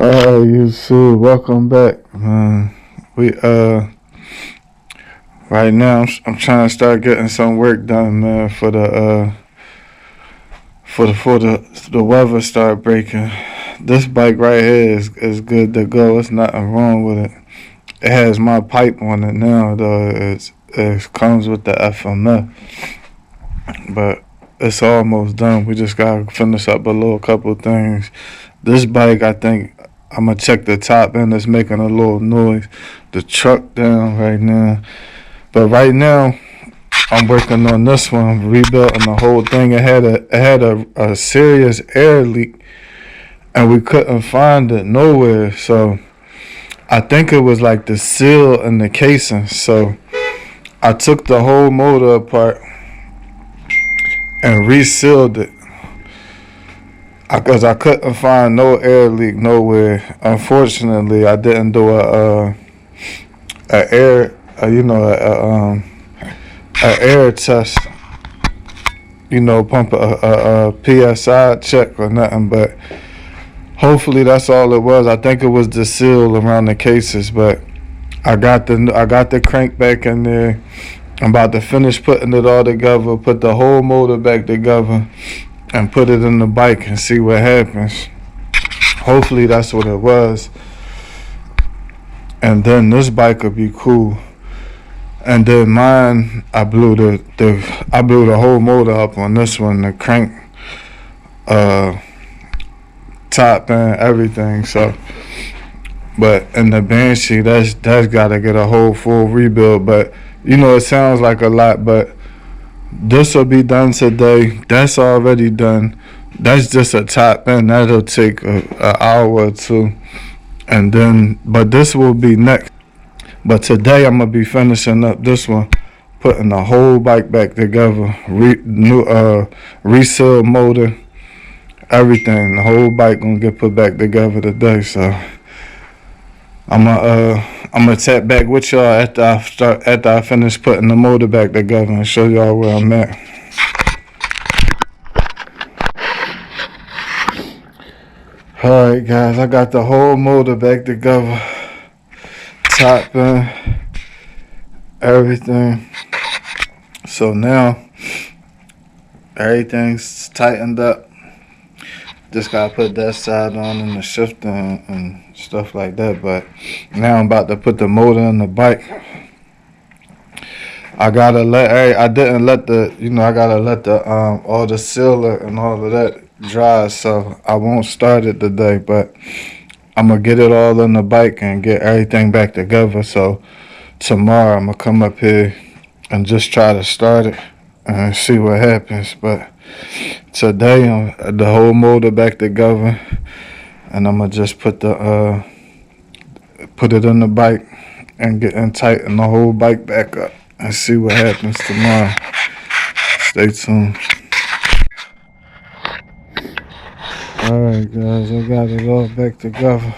You too. Welcome back. We right now I'm trying to start getting some work done, man, for the weather start breaking. This bike right here is good to go. It's nothing wrong with it. It has my pipe on it now, though. It comes with the FMF, but it's almost done. We just gotta finish up a little couple things. This bike, I think I'm gonna check the top end. It's making a little noise. The truck down right now, but right now I'm working on this one, rebuilding the whole thing. It had a serious air leak, and we couldn't find it nowhere. So I think it was like the seal in the casing. So I took the whole motor apart and resealed it because I couldn't find no air leak nowhere. Unfortunately, I didn't do a air air test, pump a PSI check or nothing, but hopefully that's all it was. I think it was the seal around the cases, but I got the crank back in there. I'm about to finish putting it all together, put the whole motor back together, and put it in the bike and see what happens. Hopefully that's what it was. And then this bike will be cool. And then mine, I blew the whole motor up on this one, the crank, top and everything. So, but in the Banshee, that's gotta get a whole full rebuild. But it sounds like a lot, but this will be done today. That's already done. That's just a top end. That'll take an hour or two, and then but this will be next. But today I'm gonna be finishing up this one, putting the whole bike back together, reseal motor, everything. The whole bike gonna get put back together today. So I'm gonna tap back with y'all after I finish putting the motor back together and show y'all where I'm at. All right, guys, I got the whole motor back together. Top end, everything. So now everything's tightened up. Just gotta put that side on and the shifter and stuff like that. But now I'm about to put the motor in the bike. I gotta I didn't let all the sealer and all of that dry, so I won't start it today. But I'm gonna get it all in the bike and get everything back together. So tomorrow I'm gonna come up here and just try to start it and see what happens. But today the whole motor back together, and I'm gonna just put it in the bike and tighten the whole bike back up and see what happens tomorrow. Stay tuned. Alright, guys, I got it all back together.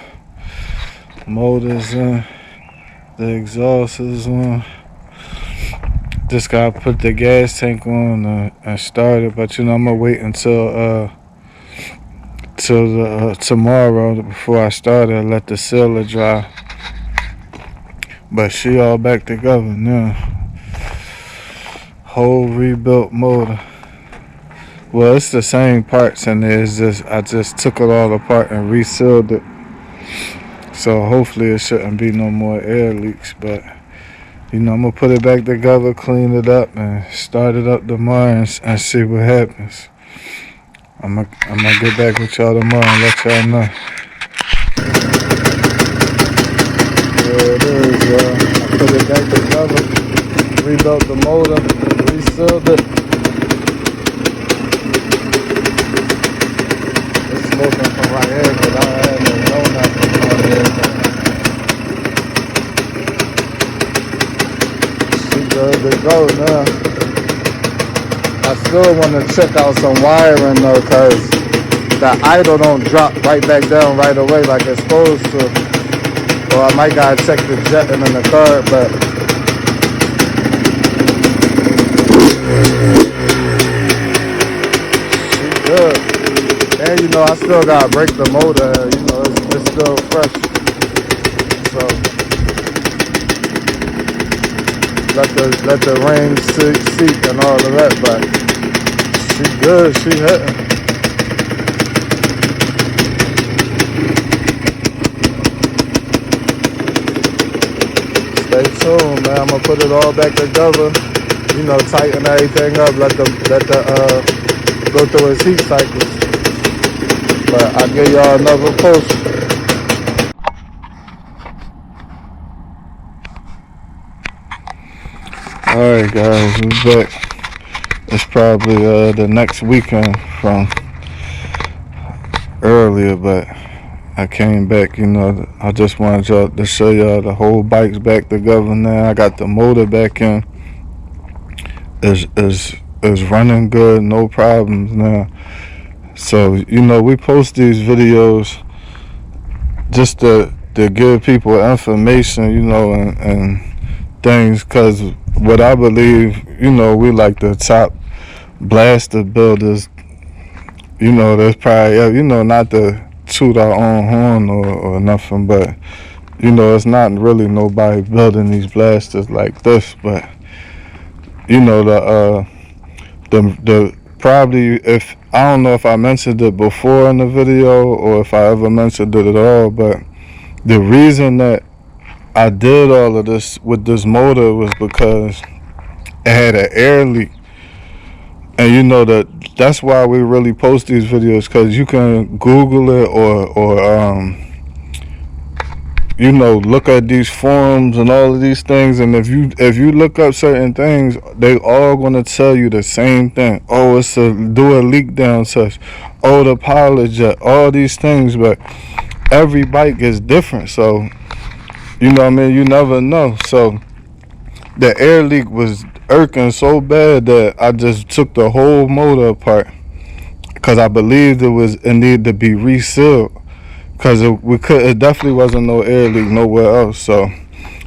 Motor's in, the exhaust is on. Just gotta put the gas tank on and start it, but I'm gonna wait until tomorrow before I start it. Let the sealer dry. But she all back together now. Whole rebuilt motor. Well, it's the same parts in there. It's just I just took it all apart and resealed it. So hopefully it shouldn't be no more air leaks. But I'm gonna put it back together, clean it up, and start it up tomorrow and see what happens. I'm gonna get back with y'all tomorrow and let y'all know. There it is, y'all. I put it back together, rebuilt the motor, resealed it. It's smoking from right here, but I don't have no nothing from right here. She good to go now. I still want to check out some wiring though, cause the idle don't drop right back down right away like it's supposed to. So I might gotta check the jetting in the car, but she good. And and you know, I still gotta break the motor, you know, it's still fresh. So let the rain seep and all of that, but she good, she hitting. Stay tuned, man. I'm gonna put it all back together. You know, tighten everything up. Let the go through its heat cycles. But I'll give y'all another post. Alright guys, we're back. It's probably the next weekend from earlier, but I came back, you know, I just wanted y'all to show y'all the whole bike's back together now. I got the motor back in. Is running good, no problems now. So, you know, we post these videos just to give people information, you know, and things, because what I believe, you know, we like the top blaster builders, you know, there's probably, you know, not to toot our own horn or nothing, but, you know, it's not really nobody building these blasters like this, but, you know, the probably, if I don't know if I mentioned it before in the video or if I ever mentioned it at all, but the reason that I did all of this with this motor was because it had an air leak. And you know that's why we really post these videos, because you can Google it or you know, look at these forums and all of these things, and if you look up certain things, they all gonna tell you the same thing. Oh, it's do a leak down test. Oh, the pilot jet. All these things, but every bike is different. So, you know what I mean? You never know. So the air leak was irking so bad that I just took the whole motor apart, because I believed it needed to be resealed. Because it definitely wasn't no air leak nowhere else. So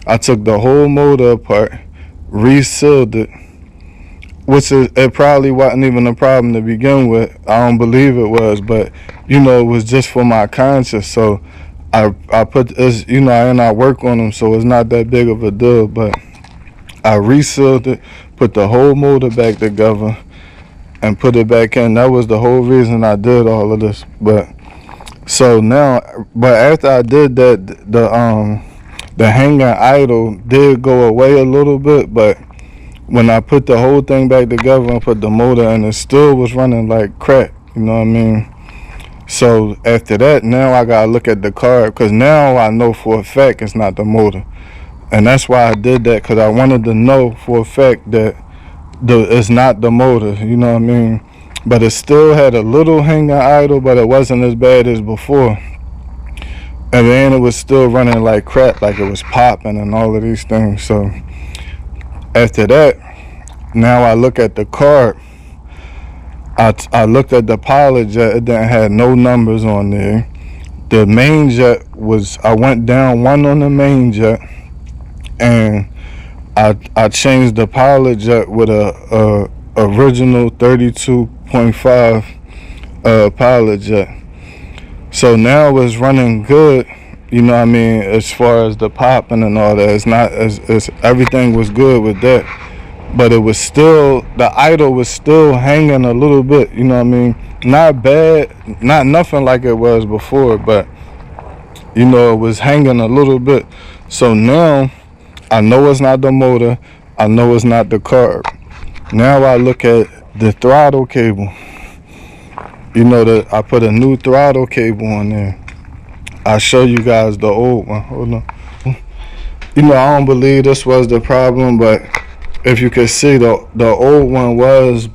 I took the whole motor apart, resealed it, which it probably wasn't even a problem to begin with. I don't believe it was, but you know, it was just for my conscience. So I put this, you know, and I work on them, so it's not that big of a deal. But I resealed it, put the whole motor back together, and put it back in. That was the whole reason I did all of this. But so now, but after I did that, the hanging idle did go away a little bit, but when I put the whole thing back together and put the motor in, it still was running like crap, you know what I mean? So after that, now I gotta look at the carb, because now I know for a fact it's not the motor. And that's why I did that, because I wanted to know for a fact that it's not the motor, you know what I mean? But it still had a little hanging idle, but it wasn't as bad as before. And then it was still running like crap, like it was popping and all of these things. So after that, now I look at the carb. I looked at the pilot jet. It didn't have no numbers on there. The main jet I went down one on the main jet, and I changed the pilot jet with a original 32.5 pilot jet. So now it's running good, you know what I mean, as far as the popping and all that. It's not as everything was good with that, but it was still, the idle was still hanging a little bit, you know what I mean? Not bad, not nothing like it was before, but you know, it was hanging a little bit. So now I know it's not the motor, I know it's not the carb. Now I look at the throttle cable. You know that I put a new throttle cable on there. I'll show you guys the old one. Hold on. You know, I don't believe this was the problem, but if you can see, the old one was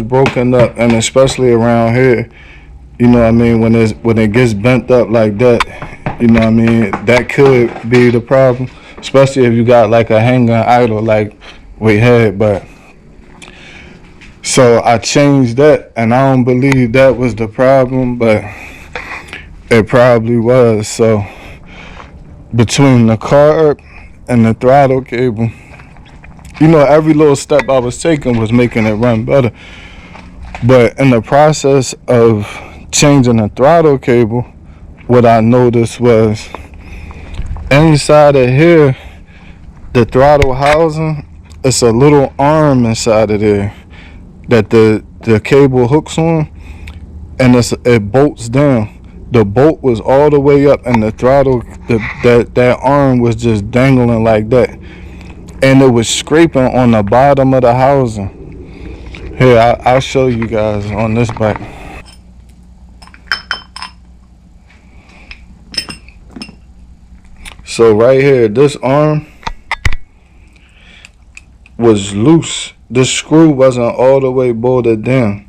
broken up, and especially around here, you know what I mean, when it gets bent up like that, you know what I mean, that could be the problem, especially if you got like a hanging idle like we had. But so I changed that, and I don't believe that was the problem, but it probably was. So between the carb and the throttle cable, you know, every little step I was taking was making it run better. But in the process of changing the throttle cable, what I noticed was inside of here, the throttle housing, it's a little arm inside of there that the cable hooks on, and it bolts down. The bolt was all the way up, and the throttle, that arm was just dangling like that, and it was scraping on the bottom of the housing. Here, I'll show you guys on this bike. So right here, this arm was loose. This screw wasn't all the way bolted down,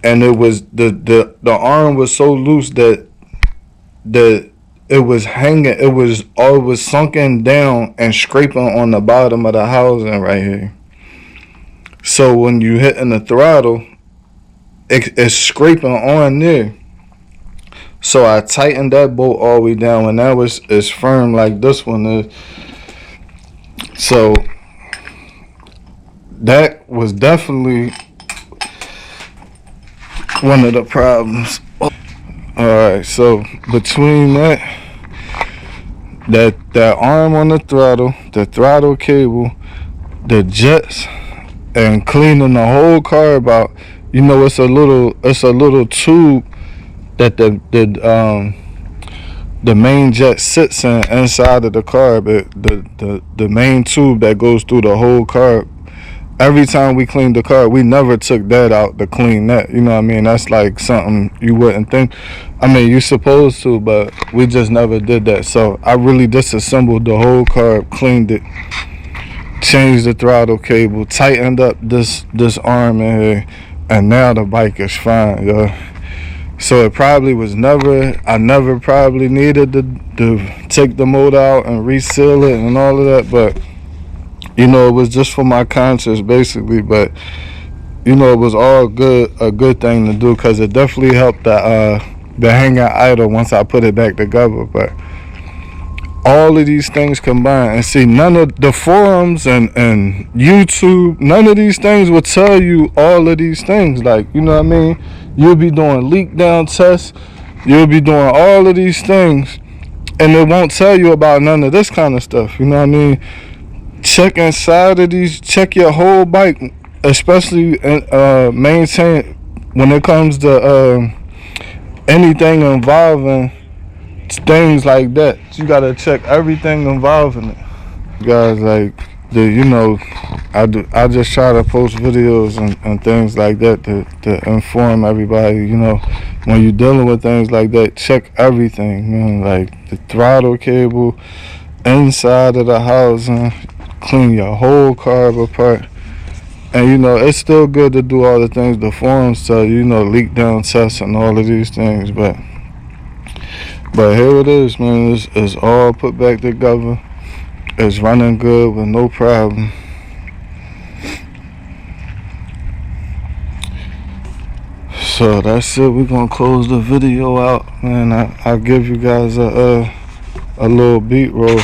and it was the arm was so loose that it was hanging. It was sunken down and scraping on the bottom of the housing right here. So when you hitting the throttle, it's scraping on there. So I tightened that bolt all the way down, and now it's firm like this one is. So that was definitely one of the problems. Alright, so between that arm on the throttle cable, the jets, and cleaning the whole carb out, you know, it's a little tube that the main jet sits inside of the carb. The main tube that goes through the whole carb. Every time we cleaned the carb, we never took that out to clean that. You know what I mean? That's like something you wouldn't think. I mean, you're supposed to, but we just never did that. So I really disassembled the whole carb, cleaned it, changed the throttle cable, tightened up this arm in here, and now the bike is fine, yo. So it probably was I never probably needed to take the motor out and reseal it and all of that, but you know, it was just for my conscience basically. But you know, it was all a good thing to do, because it definitely helped the hanging idle once I put it back together. But all of these things combined, and see, none of the forums and YouTube, none of these things will tell you all of these things. Like, you know what I mean? You'll be doing leak down tests, you'll be doing all of these things, and it won't tell you about none of this kind of stuff. You know what I mean? Check inside of these, check your whole bike, especially maintain when it comes to anything involving things like that. You gotta check everything involving it. Guys, like, you know, I just try to post videos and things like that to inform everybody. You know, when you're dealing with things like that, check everything, man. Like the throttle cable, inside of the housing, clean your whole carb apart. And you know, it's still good to do all the things the forums tell you, you know, leak down tests and all of these things, but here it is, man. It's all put back together. It's running good with no problem. So that's it. We're gonna close the video out, man. I'll give you guys a little beat roll.